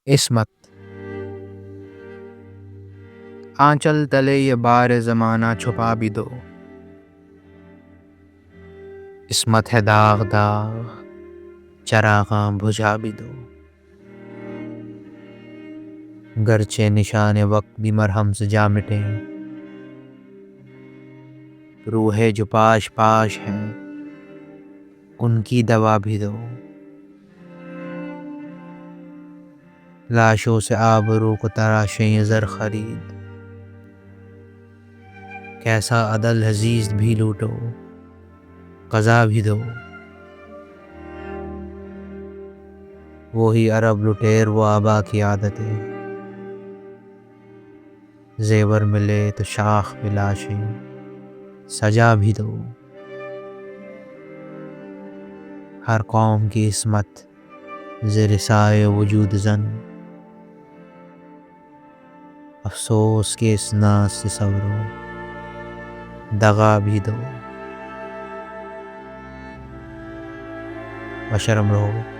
عصمت آنچل تلے یہ بار زمانہ چھپا بھی دو، عصمت ہے داغ داغ چراغاں بجھا بھی دو، گرچہ نشان وقت بھی مرہم سے جا مٹیں، روحیں جو پاش پاش ہیں ان کی دوا بھی دو، لاشوں سے آبرو کو تراشیں زر خرید، کیسا عدل عزیز بھی لوٹو قضا بھی دو، وہی عرب لٹیر وہ آبا کی عادتیں، زیور ملے تو شاخ پہ لاشیں سجا بھی دو، ہر قوم کی عصمت زیر سایہ وجود زن، افسوس کے اس ناز سے صبرو دغا بھی دو، بشرم رہو۔